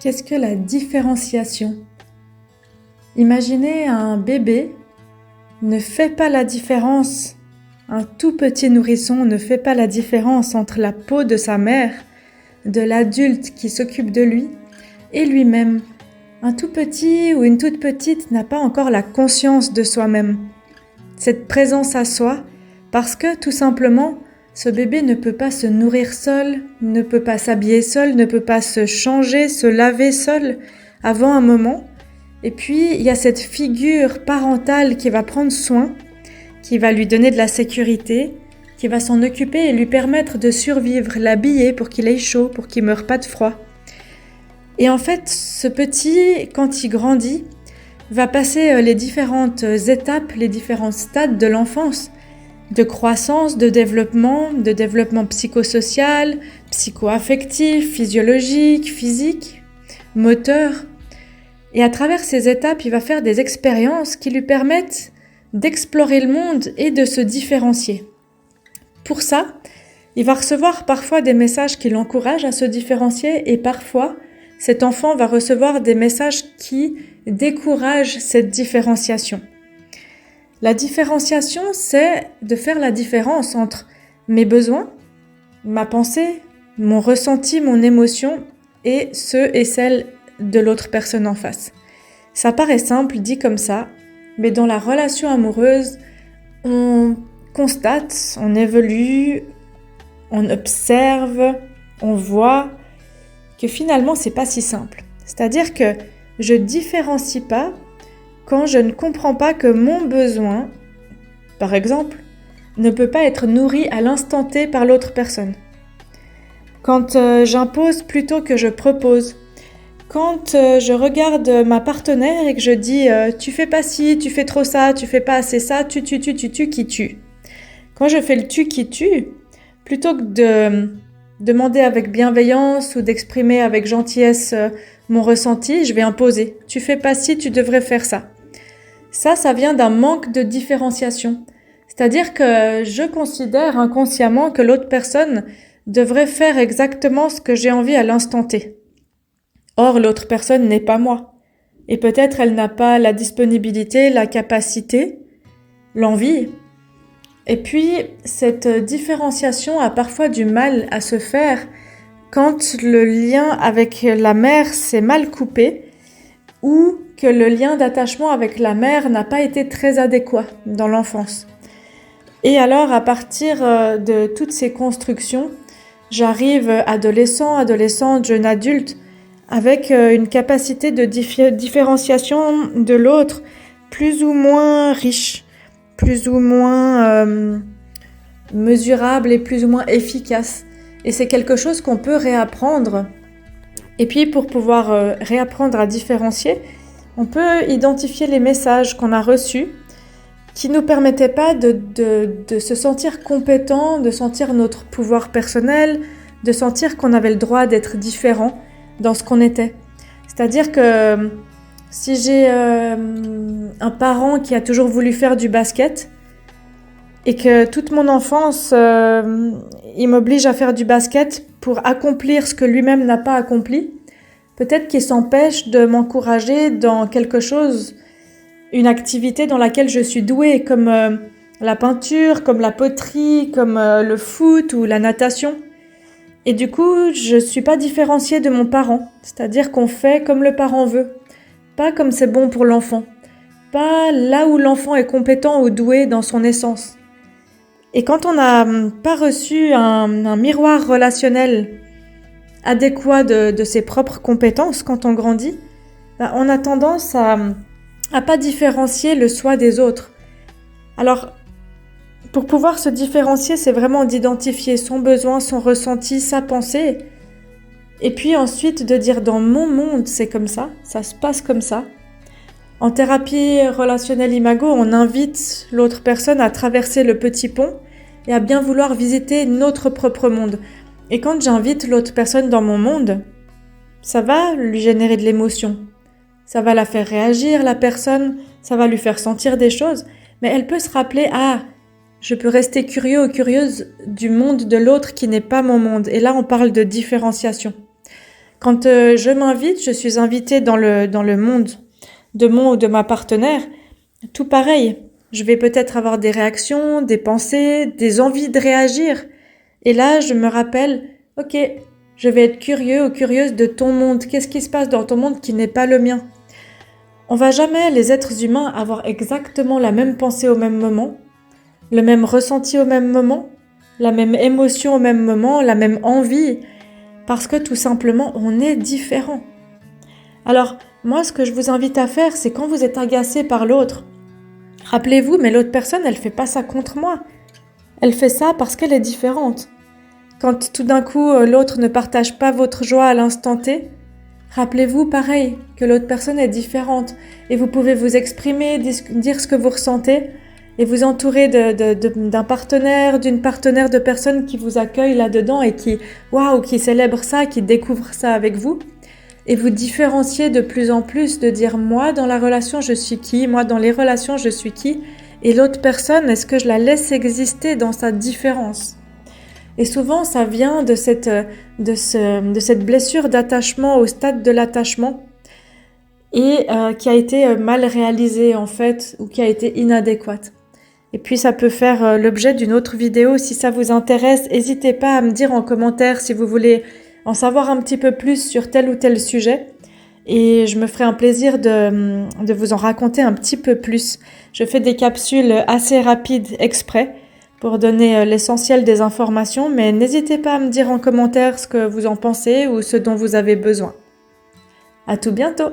Qu'est-ce que la différenciation? Imaginez un bébé ne fait pas la différence, un tout petit nourrisson ne fait pas la différence entre la peau de sa mère, de l'adulte qui s'occupe de lui et lui-même. Un tout petit ou une toute petite n'a pas encore la conscience de soi-même, cette présence à soi, parce que tout simplement, ce bébé ne peut pas se nourrir seul, ne peut pas s'habiller seul, ne peut pas se changer, se laver seul avant un moment. Et puis, il y a cette figure parentale qui va prendre soin, qui va lui donner de la sécurité, qui va s'en occuper et lui permettre de survivre, l'habiller pour qu'il ait chaud, pour qu'il ne meure pas de froid. Et en fait, ce petit, quand il grandit, va passer les différentes étapes, les différents stades de l'enfance, de croissance, de développement psychosocial, psycho-affectif, physiologique, physique, moteur. Et à travers ces étapes, il va faire des expériences qui lui permettent d'explorer le monde et de se différencier. Pour ça, il va recevoir parfois des messages qui l'encouragent à se différencier et parfois, cet enfant va recevoir des messages qui découragent cette différenciation. La différenciation, c'est de faire la différence entre mes besoins, ma pensée, mon ressenti, mon émotion et ceux et celles de l'autre personne en face. Ça paraît simple, dit comme ça, mais dans la relation amoureuse, on constate, on évolue, on observe, on voit que finalement, c'est pas si simple. C'est-à-dire que je différencie pas quand je ne comprends pas que mon besoin, par exemple, ne peut pas être nourri à l'instant T par l'autre personne. Quand j'impose plutôt que je propose. Quand je regarde ma partenaire et que je dis tu fais pas ci, tu fais trop ça, tu fais pas assez ça, tu qui tue. Quand je fais le tu qui tue, plutôt que de demander avec bienveillance ou d'exprimer avec gentillesse mon ressenti, je vais imposer. Tu fais pas ci, tu devrais faire ça. Ça vient d'un manque de différenciation. C'est-à-dire que je considère inconsciemment que l'autre personne devrait faire exactement ce que j'ai envie à l'instant T. Or, l'autre personne n'est pas moi. Et peut-être elle n'a pas la disponibilité, la capacité, l'envie. Et puis, cette différenciation a parfois du mal à se faire quand le lien avec la mère s'est mal coupé ou que le lien d'attachement avec la mère n'a pas été très adéquat dans l'enfance. Et alors, à partir de toutes ces constructions, j'arrive adolescente, jeune adulte, avec une capacité de différenciation de l'autre plus ou moins riche, plus ou moins mesurable et plus ou moins efficace. Et c'est quelque chose qu'on peut réapprendre. Et puis pour pouvoir réapprendre à différencier, on peut identifier les messages qu'on a reçus qui ne nous permettaient pas de se sentir compétent, de sentir notre pouvoir personnel, de sentir qu'on avait le droit d'être différent dans ce qu'on était. C'est-à-dire que si j'ai un parent qui a toujours voulu faire du basket et que toute mon enfance, il m'oblige à faire du basket pour accomplir ce que lui-même n'a pas accompli, peut-être qu'il s'empêche de m'encourager dans quelque chose, une activité dans laquelle je suis douée, comme la peinture, comme la poterie, comme le foot ou la natation. Et du coup, je suis pas différenciée de mon parent, c'est-à-dire qu'on fait comme le parent veut, pas comme c'est bon pour l'enfant, pas là où l'enfant est compétent ou doué dans son essence. Et quand on n'a pas reçu un miroir relationnel adéquat de ses propres compétences quand on grandit, on a tendance à pas différencier le soi des autres. Alors, pour pouvoir se différencier, c'est vraiment d'identifier son besoin, son ressenti, sa pensée. Et puis ensuite de dire dans mon monde, c'est comme ça se passe comme ça. En thérapie relationnelle Imago, on invite l'autre personne à traverser le petit pont et à bien vouloir visiter notre propre monde. Et quand j'invite l'autre personne dans mon monde, ça va lui générer de l'émotion. Ça va la faire réagir, la personne, ça va lui faire sentir des choses. Mais elle peut se rappeler, je peux rester curieux ou curieuse du monde de l'autre qui n'est pas mon monde. Et là, on parle de différenciation. Quand je m'invite, je suis invitée dans le monde de mon ou de ma partenaire, tout pareil. Je vais peut-être avoir des réactions, des pensées, des envies de réagir. Et là, je me rappelle, ok, je vais être curieux ou curieuse de ton monde. Qu'est-ce qui se passe dans ton monde qui n'est pas le mien? On va jamais, les êtres humains, avoir exactement la même pensée au même moment, le même ressenti au même moment, la même émotion au même moment, la même envie, parce que tout simplement, on est différents. Alors, moi, ce que je vous invite à faire, c'est quand vous êtes agacé par l'autre, rappelez-vous, mais l'autre personne, elle fait pas ça contre moi. Elle fait ça parce qu'elle est différente. Quand tout d'un coup, l'autre ne partage pas votre joie à l'instant T, rappelez-vous, pareil, que l'autre personne est différente et vous pouvez vous exprimer, dire ce que vous ressentez et vous entourer d'un partenaire, d'une partenaire de personnes qui vous accueillent là-dedans et qui célèbrent ça, qui découvrent ça avec vous. Et vous différencier de plus en plus, de dire moi dans la relation je suis qui, moi dans les relations je suis qui, et l'autre personne, est-ce que je la laisse exister dans sa différence? Et souvent ça vient de cette blessure d'attachement au stade de l'attachement et qui a été mal réalisée en fait, ou qui a été inadéquate. Et puis ça peut faire l'objet d'une autre vidéo. Si ça vous intéresse, n'hésitez pas à me dire en commentaire si vous voulez en savoir un petit peu plus sur tel ou tel sujet. Et je me ferai un plaisir de vous en raconter un petit peu plus. Je fais des capsules assez rapides exprès pour donner l'essentiel des informations, mais n'hésitez pas à me dire en commentaire ce que vous en pensez ou ce dont vous avez besoin. À tout bientôt!